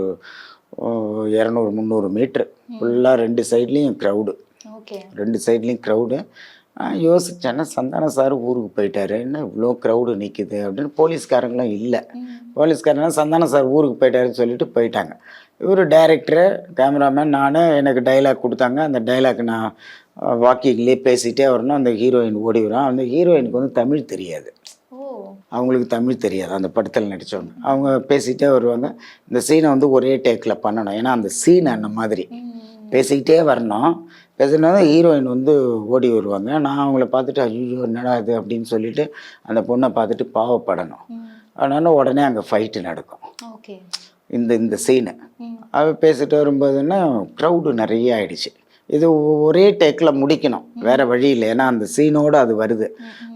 200-300 மீட்ரு ஃபுல்லாக 2 சைட்லேயும் க்ரௌடு, 2 சைட்லேயும் க்ரௌடு. யோசிச்சேன்னா சந்தானம் சார் ஊருக்கு போயிட்டாரு, என்ன இவ்வளோ க்ரௌடு நிற்குது அப்படின்னு. போலீஸ்காரங்களும் இல்லை, போலீஸ்காரங்க சந்தானம் சார் ஊருக்கு போயிட்டாருன்னு சொல்லிட்டு போயிட்டாங்க. இவர் டைரக்டரு, கேமராமேன், நான், எனக்கு டைலாக் கொடுத்தாங்க. அந்த டைலாக் நான் வாக்கிங்லேயே பேசிகிட்டே வரணும். அந்த ஹீரோயின் ஓடி வரும். அந்த ஹீரோயினுக்கு வந்து தமிழ் தெரியாது, அவங்களுக்கு தமிழ் தெரியாது, அந்த படத்தில் நடித்தவங்க. அவங்க பேசிகிட்டே வருவாங்க. இந்த சீனை வந்து ஒரே டேக்கில் பண்ணணும், ஏன்னா அந்த சீன் அந்த மாதிரி பேசிக்கிட்டே வரணும். பேசினா ஹீரோயின் வந்து ஓடி வருவாங்க. நான் அவங்கள பார்த்துட்டு ஐயோ என்னடா இது அப்படின்னு சொல்லிட்டு அந்த பொண்ணை பார்த்துட்டு பாவப்படணும். அதனால உடனே அங்கே ஃபைட்டு நடக்கும். இந்த சீனை அவ பேசிட்டு வரும்போதுன்னா க்ரௌடு நிறைய ஆயிடுச்சு. இது ஒரே டேக்கில் முடிக்கணும், வேறு வழி இல்லை, ஏன்னா அந்த சீனோடு அது வருது.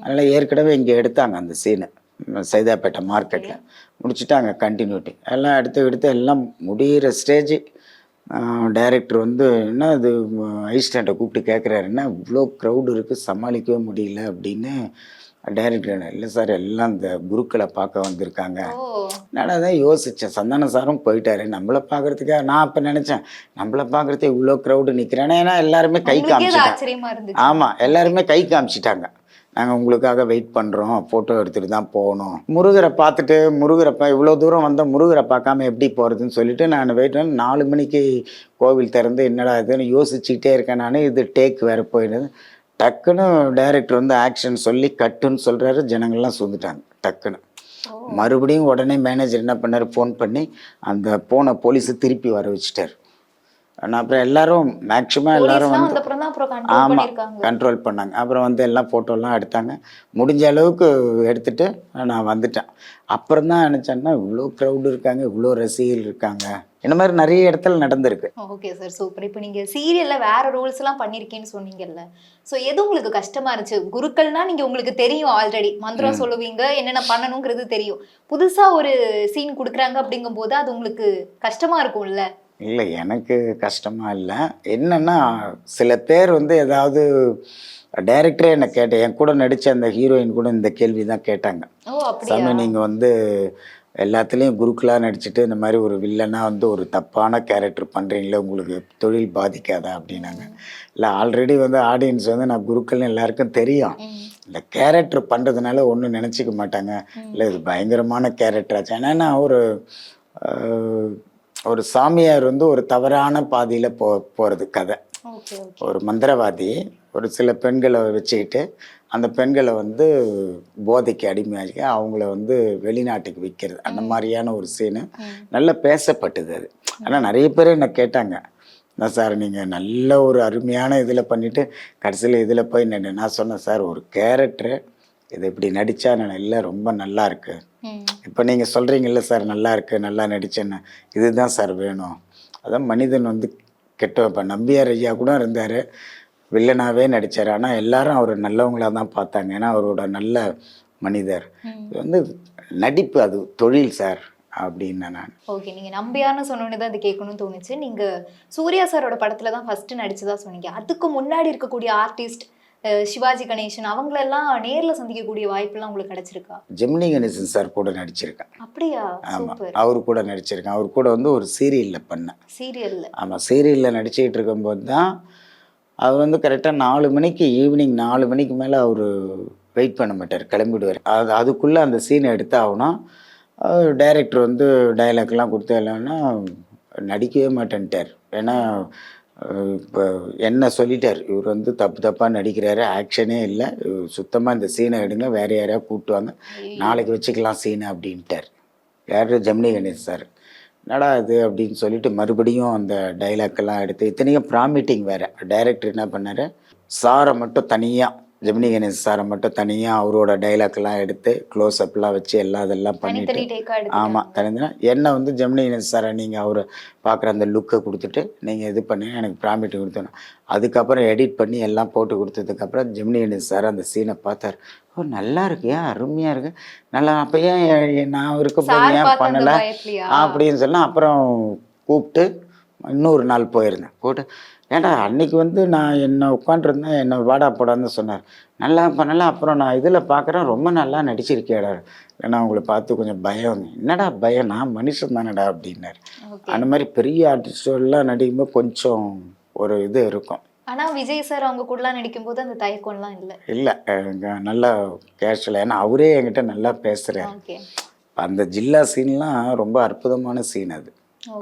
அதனால் ஏற்கனவே இங்கே எடுத்தாங்க அந்த சீனு சைதாப்பேட்டை மார்க்கெட்டில், முடிச்சுட்டு அங்கே கண்டினியூட்டி எல்லாம் எடுத்து எல்லாம் முடிகிற ஸ்டேஜ் டைரக்டர் வந்து என்ன அது அசிஸ்டண்ட்டை கூப்பிட்டு கேட்குறாரு, என்ன இவ்வளோ க்ரௌடு இருக்குது சமாளிக்கவே முடியல அப்படின்னு. டைரக்டர் இல்லை சார் எல்லாம் இந்த குருக்களை பார்க்க வந்திருக்காங்க. ஓ நான் அதான் யோசித்தேன், சந்தான சாரும் போயிட்டாரு, நம்மளை பார்க்கறதுக்காக. நான் அப்போ நினச்சேன், நம்மளை பார்க்குறதுக்கு இவ்வளோ க்ரௌடு நிற்கிறேன். ஏன்னா எல்லாருமே கை உங்களுக்கே அது காமிச்சிட்டாங்க. ஆச்சரியமா இருந்துச்சு. ஆமாம், எல்லாருமே கை காமிச்சிட்டாங்க. நாங்கள் உங்களுக்காக வெயிட் பண்ணுறோம், ஃபோட்டோ எடுத்துகிட்டு தான் போகணும். முருகரை பார்த்துட்டு இவ்வளோ தூரம் வந்தால் முருகரை பார்க்காம எப்படி போகிறதுன்னு சொல்லிட்டு நான் வெயிட் பண்ணி 4 மணிக்கு கோவில் திறந்து என்னடா இதுன்னு யோசிச்சுக்கிட்டே இருக்கேன். நான் இது டேக் வேறு போயிடுது. டக்குன்னு டைரக்டர் வந்து ஆக்ஷன் சொல்லி கட்டுன்னு சொல்கிறாரு. ஜனங்கள்லாம் சூழ்ந்துட்டாங்க டக்குன்னு. மறுபடியும் உடனே மேனேஜர் என்ன பண்ணார், ஃபோன் பண்ணி அந்த போன போலீஸை திருப்பி வர வச்சுட்டார். ஆனால் அப்புறம் எல்லாரும் மேக்ஸிமம் எல்லாரும் போலீஸ்லாம் வந்து வந்தப்புறம் தான் அப்புறம் கண்ட்ரோல் ஆமாம் பண்ணிருக்காங்க. கண்ட்ரோல் பண்ணாங்க. அப்புறம் வந்து எல்லாம் ஃபோட்டோலாம் எடுத்தாங்க. முடிஞ்ச அளவுக்கு எடுத்துட்டு நான் வந்துட்டேன். அப்புறம் தான் நினச்சேன்னா இவ்வளோ க்ரௌடு இருக்காங்க, இவ்வளோ ரசிகர்கள் இருக்காங்க. இந்த மாதிரி நிறைய இடத்துல நடந்திருக்கு. Okay sir, super. இப்போ நீங்க சீரியல்ல வேற ரோல்ஸ் எல்லாம் பண்ணிருக்கேன்னு சொன்னீங்கல்ல, சோ எது உங்களுக்கு கஷ்டமா இருந்துச்சு? குருக்கள்னா நீங்க உங்களுக்கு தெரியும், ஆல்ரெடி மந்திரம் சொல்லுவீங்க, என்னென்ன பண்ணணுங்கிறது தெரியும். புதுசா ஒரு சீன் கொடுக்குறாங்க அப்படிங்கும்போது அது உங்களுக்கு கஷ்டமா இருக்கும்ல? இல்லை, எனக்கு கஷ்டமாக இல்லை. என்னென்னா சில பேர் வந்து ஏதாவது டைரக்டரே என்னை கேட்டேன், என் கூட நடித்த அந்த ஹீரோயின் கூட இந்த கேள்வி தான் கேட்டாங்க. ஓ அப்படியா? சாமி நீங்கள் வந்து எல்லாத்துலேயும் குருக்களாக நடிச்சுட்டு இந்த மாதிரி ஒரு வில்லனாக வந்து ஒரு தப்பான கேரக்டர் பண்ணுறீங்களே, உங்களுக்கு தொழில் பாதிக்காதா அப்படின்னாங்க. இல்லை, ஆல்ரெடி வந்து ஆடியன்ஸ் வந்து நான் குருக்கள்னு எல்லாருக்கும் தெரியும். இந்த கேரக்டர் பண்ணுறதுனால ஒன்றும் நினச்சிக்க மாட்டாங்க. இல்லை இது பயங்கரமான கேரக்டர் ஆச்சு. ஏன்னா ஒரு சாமியார் வந்து ஒரு தவறான பாதையில் போகிறது கதை. Okay okay. ஒரு மந்திரவாதி ஒரு சில பெண்களை வச்சுக்கிட்டு அந்த பெண்களை வந்து போதைக்கு அடிமையாக்கி அவங்கள வந்து வெளிநாட்டுக்கு விற்கிறது, அந்த மாதிரியான ஒரு சீனு நல்லா பேசப்பட்டது அது. ஆனால் நிறைய பேர் என்ன கேட்டாங்க, என்ன சார் நீங்கள் நல்ல ஒரு அருமையான இதில் பண்ணிவிட்டு கடைசியில் இதில் போய் நான் சொன்னேன், சார் ஒரு கேரக்டரு இது இப்படி நடித்தா நான் இல்லை ரொம்ப நல்லா இருக்கு. இப்போ நீங்கள் சொல்கிறீங்கல்ல சார் நல்லா இருக்கு, நல்லா நடிச்சேன்னு, இதுதான் சார் வேணும். அதான் மனிதன் வந்து இப்போ நம்பியார் ஐயா கூட இருந்தார், வில்லனாகவே நடித்தார். ஆனால் எல்லாரும் அவர் நல்லவங்களாக தான் பார்த்தாங்க, ஏன்னா அவரோட நல்ல மனிதர். இது வந்து நடிப்பு, அது தொழில் சார் அப்படின்னு நான். ஓகே, நீங்க நம்பியார்னு சொன்னோன்னே தான் அது கேட்கணும்னு தோணுச்சு. நீங்க சூர்யா சாரோட படத்துல தான் ஃபர்ஸ்ட் நடிச்சதா சொன்னீங்க. அதுக்கு முன்னாடி இருக்கக்கூடிய ஆர்டிஸ்ட் சிவாஜி கணேசன் அவங்களெல்லாம் நேர்ல சந்திக்கக்கூடிய வாய்ப்புலாம் உங்களுக்கு கிடைச்சிருக்கா? ஜெமினி கணேசன் சார் கூட நடிச்சிருக்கேன். அப்படியா? ஆமாம், சூப்பர். அவர் கூட நடிச்சிருக்கேன். அவர் கூட வந்து ஒரு சீரியலில் பண்ணேன். சீரியல்ல? ஆமாம், சீரியலில் நடிச்சுக்கிட்டு இருக்கும்போது தான் அவர் வந்து கரெக்டாக 4 மணிக்கு ஈவினிங் 4 மணிக்கு மேலே அவர் வெயிட் பண்ண மாட்டார், கிளம்பிடுவார். அதுக்குள்ளே அந்த சீனை எடுத்தாகனா டைரக்டர் வந்து டைலாக்லாம் கொடுத்து இல்லைன்னா நடிக்கவே மாட்டேன்ட்டார். ஏன்னா இப்போ என்ன சொல்லிட்டார், இவர் வந்து தப்பாக நடிக்கிறாரு, ஆக்ஷனே இல்லை, சுத்தமாக இந்த சீனை எடுங்க, வேறு யாரையா கூப்பிட்டுவாங்க, நாளைக்கு வச்சுக்கலாம் சீனை அப்படின்ட்டார். யார்? ஜெமினி கணேஷ் சார். என்னடா இது அப்படின்னு சொல்லிட்டு மறுபடியும் அந்த டைலாக்கெல்லாம் எடுத்து, இத்தனையும் ப்ராமிட்டிங் வேறு. டைரக்டர் என்ன பண்ணார், சாரை மட்டும் தனியாக, ஜெமினி கணேஷ் சாரை மட்டும் தனியாக அவரோட டைலாக்லாம் எடுத்து க்ளோஸ்அப்லாம் வச்சு எல்லாம் இதெல்லாம் பண்ணிவிட்டு, ஆமாம் தனித்தனா என்னை வந்து ஜெமினி கணேஷ் சாரை நீங்கள் அவர் பார்க்குற அந்த லுக்கை கொடுத்துட்டு நீங்கள் இது பண்ணி எனக்கு ப்ராமிட்டி கொடுத்தோணும். அதுக்கப்புறம் எடிட் பண்ணி எல்லாம் போட்டு கொடுத்ததுக்கப்புறம் ஜெமினி கணேஷ் சார் அந்த சீனை பார்த்தார். ஓ நல்லா இருக்கு, ஏன் அருமையாக இருக்குது, நல்லா, அப்போ ஏன் நான் இருக்க போது ஏன் பண்ணலை அப்படின்னு சொன்னால் அப்புறம் கூப்பிட்டு இன்னொரு நாள் போயிருந்தேன். போட்டு ஏன்டா அன்னைக்கு வந்து நான் என்ன உட்காண்ட்ருந்தேன், என்னை வாடா போடான்னு சொன்னார். நல்லா பண்ணலை, அப்புறம் நான் இதில் பார்க்குறேன் ரொம்ப நல்லா நடிச்சிருக்கேடா, ஏன்னா உங்களை பார்த்து கொஞ்சம் பயம். என்னடா பயம், நான் மனுஷன் தானடா அப்படின்னாரு. அந்த மாதிரி பெரிய ஆர்டிஸ்டெல்லாம் நடிக்கும்போது கொஞ்சம் ஒரு இது இருக்கும். ஆனால் விஜய் சார் அவங்க கூடலாம் நடிக்கும்போது அந்த தயக்கம்லாம் இல்லை? இல்லை, நல்லா கேஷுவலாக, ஏன்னா அவரே என்கிட்ட நல்லா பேசுகிறார். அந்த ஜில்லா சீன்லாம் ரொம்ப அற்புதமான சீன், அது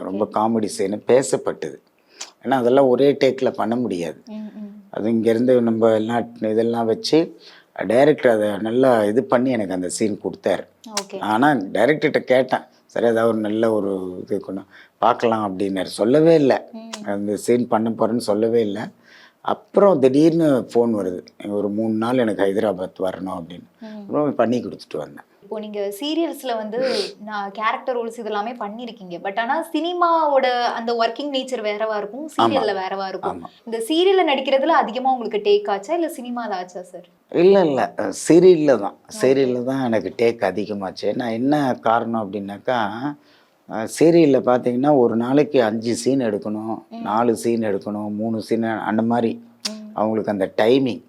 ரொம்ப காமெடி சீனு, பேசப்பட்டது. ஏன்னா அதெல்லாம் ஒரே டேக்கில் பண்ண முடியாது. அது இங்கேருந்து நம்ம எல்லாம் இதெல்லாம் வச்சு டைரக்டர் அதை நல்லா இது பண்ணி எனக்கு அந்த சீன் கொடுத்தாரு. ஆனால் டைரக்டர்கிட்ட கேட்டேன், சரி ஏதாவது ஒரு நல்ல ஒரு இது கொண்டு பார்க்கலாம் அப்படின்னாரு. சொல்லவே இல்லை, அந்த சீன் பண்ண போகிறேன்னு சொல்லவே இல்லை. அப்புறம் திடீர்னு ஃபோன் வருது, ஒரு 3 நாள் எனக்கு ஹைதராபாத் வரணும் அப்படின்னு. அப்புறம் பண்ணி கொடுத்துட்டு வந்தேன். இப்போ நீங்க சீரியல்ஸ்ல வந்து நான் கேரக்டர் ரோல்ஸ் இதெல்லாமே பண்ணிருக்கீங்க, பட் ஆனா சினிமாவோட அந்த ஒர்க்கிங் நேச்சர் வேறவா இருக்கும், சீரியல்ல வேறவா இருக்கும். இந்த சீரியல்ல நடிக்கிறதுல அதிகமா உங்களுக்கு டேக் ஆச்சா இல்ல சினிமால ஆச்சா சார்? இல்லை, சீரியலில் தான் எனக்கு டேக் அதிகமாச்சு. ஏன்னா என்ன காரணம் அப்படின்னாக்கா, சீரியலில் பார்த்தீங்கன்னா ஒரு நாளைக்கு 5 சீன் எடுக்கணும், 4 சீன் எடுக்கணும், 3 சீன், அந்த மாதிரி அவங்களுக்கு அந்த டைமிங்.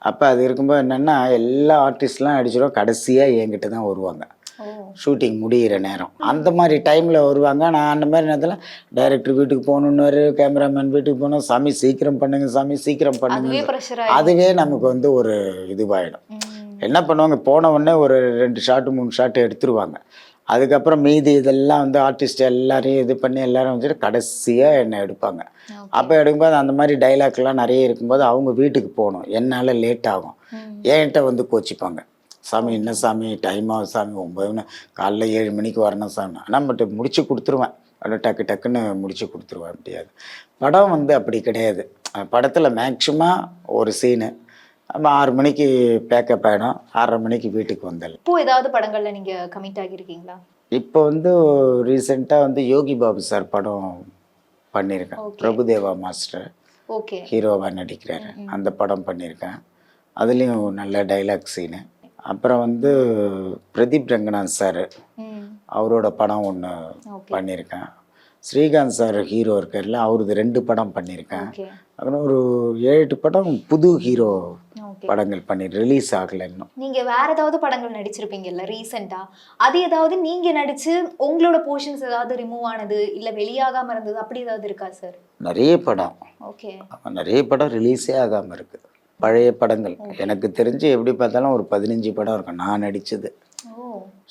அப்போ அது இருக்கும்போது என்னென்னா எல்லா ஆர்டிஸ்ட்லாம் அடிச்சிடும், கடைசியாக என்கிட்ட தான் வருவாங்க ஓ ஷூட்டிங் முடிகிற நேரம். அந்த மாதிரி டைமில் வருவாங்க. நான் அந்த மாதிரி நேரத்தில் டைரக்டர் வீட்டுக்கு போகணுன்னாரு, கேமராமேன் வீட்டுக்கு போகணும், சாமி சீக்கிரம் பண்ணுங்க, சாமி சீக்கிரம் அதுவே பண்ணுங்க. ப்ரெஷர் ஆயிடும். அதுவே நமக்கு வந்து ஒரு இதுவாகிடும். என்ன பண்ணுவாங்க, போன உடனே ஒரு 2 ஷாட்டு 3 ஷாட்டு எடுத்துருவாங்க. அதுக்கப்புறம் மீதி இதெல்லாம் வந்து ஆர்டிஸ்ட் எல்லாரையும் இது பண்ணி எல்லாரும் வச்சுட்டு கடைசியாக என்னை எடுப்பாங்க. அப்போ எடுக்கும்போது அந்த மாதிரி டைலாக்லாம் நிறைய இருக்கும்போது அவங்க வீட்டுக்கு போகணும், என்னால் லேட் ஆகும். என்கிட்ட வந்து கோச்சிப்பாங்க, சாமி என்ன சாமி டைம் ஆகும் சாமி, 9 காலைல 7 மணிக்கு வரணும் சாமி. ஆனால் பட் முடிச்சு கொடுத்துருவேன், அப்படியே டக்கு டக்குன்னு முடிச்சு கொடுத்துருவேன். முடியாது. படம் வந்து அப்படி கிடையாது. படத்தில் மேக்ஸிமம் ஒரு சீனு நம்ம 6 மணிக்கு பேக்கப் ஆகிடும், 6:30 மணிக்கு வீட்டுக்கு வந்துடலாம். இப்போ ஏதாவது படங்கள்ல நீங்க கமிட் ஆகியிருக்கீங்களா? இப்போ வந்து ரீசெண்டாக வந்து யோகி பாபு சார் படம் பண்ணியிருக்கேன். பிரபுதேவா மாஸ்டர் ஓகே ஹீரோவாக நடிக்கிறாரு, அந்த படம் பண்ணியிருக்கேன். அதுலேயும் நல்ல டைலாக் சீனு. அப்புறம் வந்து பிரதீப் ரங்கநாத் சார் அவரோட படம் ஒன்று பண்ணியிருக்கேன். ஸ்ரீகாந்த் சார் ஹீரோ இருக்கார்ல, அவரது 2 படம் பண்ணியிருக்கேன். அப்புறம் ஒரு 7-8 படம் புது ஹீரோ படங்கள் பண்ணி ரிலீஸ் ஆகலை இன்னும். நீங்க வேற ஏதாவது படங்கள் நடிச்சிருப்பீங்கல்ல ரீசெண்டா, அது ஏதாவது நீங்க நடிச்சு உங்களோட போர்ஷன்ஸ் ஏதாவது ரிமூவ் ஆனது இல்ல வெளியாகாம இருந்தது அப்படி ஏதாவது இருக்கா சார்? நிறைய படம், ஓகே நிறைய படம் ரிலீஸே ஆகாமல் இருக்கு. பழைய படங்கள் எனக்கு தெரிஞ்சு எப்படி பார்த்தாலும் ஒரு 15 படம் இருக்கும் நான் நடித்தது.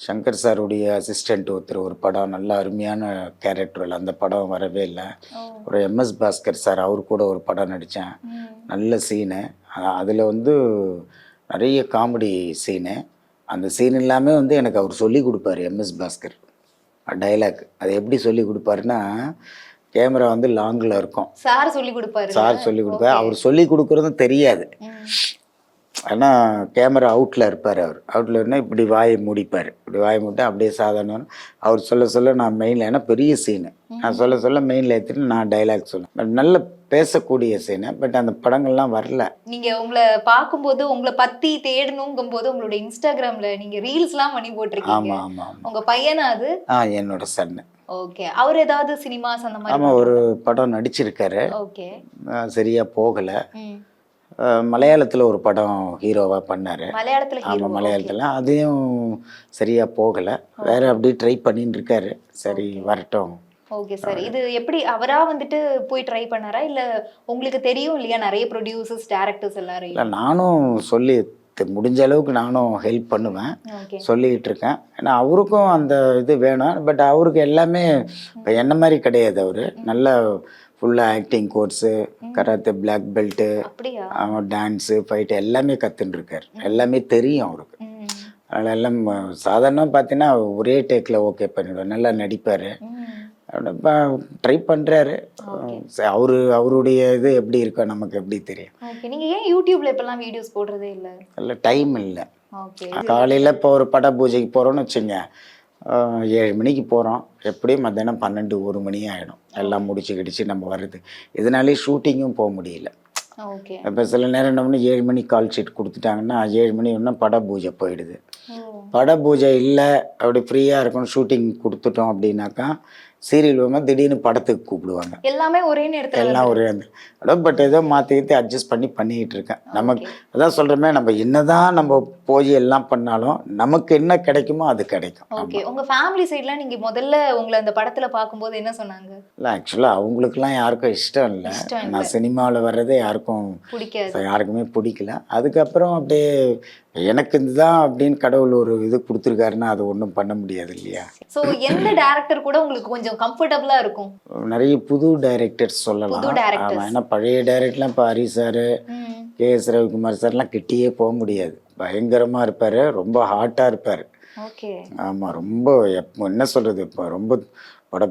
சங்கர் சாருடைய அசிஸ்டண்ட் ஒரு படம், நல்ல அருமையான கேரக்டர், அந்த படம் வரவே இல்லை. ஒரு MS பாஸ்கர் சார் அவர் கூட ஒரு படம் நடித்தேன், நல்ல சீனு. அதில் வந்து நிறைய காமெடி சீனு. அந்த சீன் எல்லாமே வந்து எனக்கு அவர் சொல்லி கொடுப்பாரு, MS பாஸ்கர் டைலாக். அது எப்படி சொல்லி கொடுப்பாருன்னா, கேமரா வந்து லாங்கில் இருக்கும், சார் சொல்லி கொடுப்பாரு. சார் சொல்லி கொடுப்பாரு. அவர் சொல்லி கொடுக்குறதும் தெரியாது, ஆனால் கேமரா அவுட்டில் இருப்பார். அவர் அவுட்டில் இருந்தால் இப்படி வாயை மூடிப்பார், இப்படி வாயை மூட்டை அப்படியே சாதாரண அவர் சொல்ல சொல்ல நான் மெயினில், ஏன்னா பெரிய சீனு, நான் சொல்ல சொல்ல மெயினில் ஏற்றிட்டு நான் டைலாக் சொல்லுவேன். பட் நல்ல பேசக்கூடிய சீனு. பட் அந்த படங்கள்லாம் வரல. நீங்க உங்களை பார்க்கும்போது உங்களை பத்தி தேடணுங்கும் போது உங்களோட இன்ஸ்டாகிராம்ல நீங்க ரீல்ஸ்லாம் பண்ணி போட்டிருக்கீங்க. ஆமாம் ஆமாம். உங்க பையனா அது? என்னோட சன்னு. ஓகே. அவர் ஏதாவது சினிமாஸ் அந்த மாதிரி? ஆமாம், ஒரு படம் நடிச்சிருக்காரு. ஓகே. சரியாக போகலை. மலையாளத்தில் ஒரு படம் ஹீரோவாக பண்ணார். மலையாளத்தில்? ஆமாம், மலையாளத்தில். அதையும் சரியாக போகலை. வேறு அப்படி ட்ரை பண்ணின்னு இருக்காரு. சரி வரட்டும். Okay sir. இது எப்படி அவரா வந்துட்டு போய் ட்ரை பண்ணாரா இல்ல உங்களுக்கு தெரியும் இல்லையா நிறைய ப்ரொடியூசர்ஸ் டைரக்டர்ஸ் எல்லாரும்? இல்லை, நானும் சொல்லி முடிஞ்ச அளவுக்கு நானும் ஹெல்ப் பண்ணுவேன், சொல்லிக்கிட்டு இருக்கேன். ஏன்னா அவருக்கும் அந்த இது வேணும். பட் அவருக்கு எல்லாமே இப்போ என்ன மாதிரி கிடையாது. அவர் நல்ல ஃபுல்லாக acting course, karate black belt, dance, fight எல்லாமே கற்றுன்னு இருக்கார். எல்லாமே தெரியும் அவருக்கு. அதனால் எல்லாம் சாதாரணமாக பார்த்தீங்கன்னா ஒரே டேக்கில் ஓகே பண்ணிவிடுவார். நல்லா நடிப்பார். ட்ரை பண்ணுறாரு. அவருடைய இது எப்படி இருக்கோ நமக்கு எப்படி தெரியும். நீங்கள் ஏன் யூடியூப்ல இப்போல்லாம் வீடியோஸ் போடுறதே இல்லை? இல்லை, டைம் இல்லை. காலையில் இப்போ ஒரு பட பூஜைக்கு போகிறோன்னு வச்சுங்க, 7 மணிக்கு போகிறோம், எப்படியும் மத்தியானம் 12-1 மணி ஆகிடும் எல்லாம் முடிச்சு கிடிச்சு நம்ம வர்றது. இதனாலே ஷூட்டிங்கும் போக முடியல. இப்போ சில நேரம் என்ன பண்ணி 7 மணிக்கு கால் ஷீட் கொடுத்துட்டாங்கன்னா 7 மணி ஒன்றா பட பூஜை போயிடுது. பட பூஜை இல்லை, அப்படி ஃப்ரீயாக இருக்கணும், ஷூட்டிங் கொடுத்துட்டோம் அப்படின்னாக்கா சீரியல் வரும்போது திடீர்னு படத்துக்கு கூப்பிடுவாங்க. எல்லாமே ஒரே நேரத்தில், எல்லாம் ஒரே நேரத்தில். பட் ஏதோ மாற்றிக்கிட்டு அட்ஜஸ்ட் பண்ணிக்கிட்டு இருக்கேன். நமக்கு அதான் சொல்கிறோமே, நம்ம என்னதான் நம்ம போய் எல்லாம் பண்ணாலும் நமக்கு என்ன கிடைக்குமோ அது கிடைக்கும். ஓகே. உங்கள் ஃபேமிலி சைட்லாம் நீங்கள் முதல்ல உங்களை அந்த படத்தில் பார்க்கும்போது என்ன சொன்னாங்க? இல்லை, ஆக்சுவலாக அவங்களுக்குலாம் யாருக்கும் இஷ்டம் இல்லை. நான் சினிமாவில் வர்றதே யாருக்கும் பிடிக்காது, யாருக்குமே பிடிக்கல. அதுக்கப்புறம் அப்படியே எனக்கு இதுதான் அப்படின்னு கடவுள் ஒரு இது கொடுத்துருக்காருன்னா அது ஒன்றும் பண்ண முடியாது இல்லையா. ஸோ எந்த டைரக்டர் கூட உங்களுக்கு கொஞ்சம் கம்ஃபர்டபுளாக இருக்கும்? நிறைய புது டைரக்டர்ஸ் சொல்லலாம். ஏன்னா பழைய டைரக்டர்லாம் இப்போ ஹரி சார், KS ரவிக்குமார் சார்லாம் கிட்டேயே போக முடியாது. பயங்கரமாக இருப்பார், ரொம்ப ஹாட்டாக இருப்பார். ஆமாம், ரொம்ப என்ன சொல்கிறது, இப்போ ரொம்ப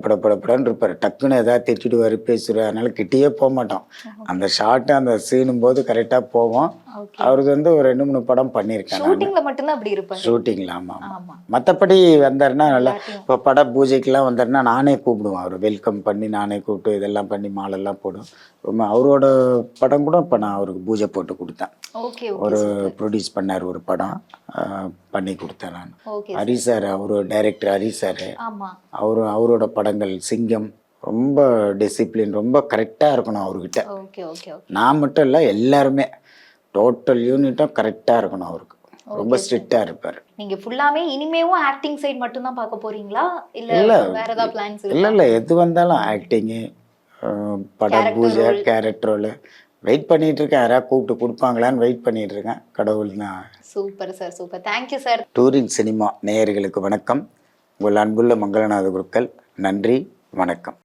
படப்படன்னு இருப்பார். டக்குன்னு ஏதாவது திட்டிடுவார், பேசுவார். அதனால கிட்டேயே போக மாட்டோம். அந்த ஷார்ட்டு அந்த சீனும் போது கரெக்டாக போவோம். அவருக்கு வந்து ஒரு 2-3 படம் பண்ணியிருக்கேன். ஷூட்டிங்கில். ஆமாம். மற்றபடி வந்தாருன்னா நல்லா, இப்போ பட பூஜைக்கெல்லாம் வந்தாருன்னா நானே கூப்பிடுவேன். அவர் வெல்கம் பண்ணி நானே கூப்பிட்டு இதெல்லாம் பண்ணி மாலெல்லாம் போடும். ரொம்ப அவரோட படம் கூட இப்போ நான் அவருக்கு பூஜை போட்டு கொடுத்தேன். ஒரு ப்ரொடியூஸ் பண்ணார் ஒரு படம், பண்ணி கொடுத்தேன் நான். ஹரி சார், அவர் டைரக்டர் ஹரி சார், அவரோட படங்கள் சிங்கம் ரொம்ப டிசிப்ளின், ரொம்ப கரெக்டாக இருக்கணும் அவர்கிட்ட. நான் மட்டும் இல்லை, எல்லாருமே டோட்டல் யூனிட்டும் கரெக்டாக இருக்கணும் அவருக்கு. ரொம்ப ஸ்ட்ரிக்டாக இருப்பார். நீங்க ஃபுல்லாமே இனிமேவும் ஆக்டிங் சைடு மட்டும் தான் பார்க்க போறீங்களா இல்ல இல்ல. வேற ஏதாவது பிளான்ஸ் இல்லை இல்லை, எது வந்தாலும் ஆக்டிங்கு, பட பூஜை, கேரக்டர் ரோல் வெயிட் பண்ணிட்டு இருக்கேன். யாராவது கூப்பிட்டு கொடுப்பாங்களான்னு வெயிட் பண்ணிட்டு இருக்கேன். கடவுள் தான். Super sir, super. Thank you sir. Touring cinema நேயர்களுக்கு வணக்கம். உங்கள் அன்புள்ள மங்களநாத குருக்கள். நன்றி, வணக்கம்.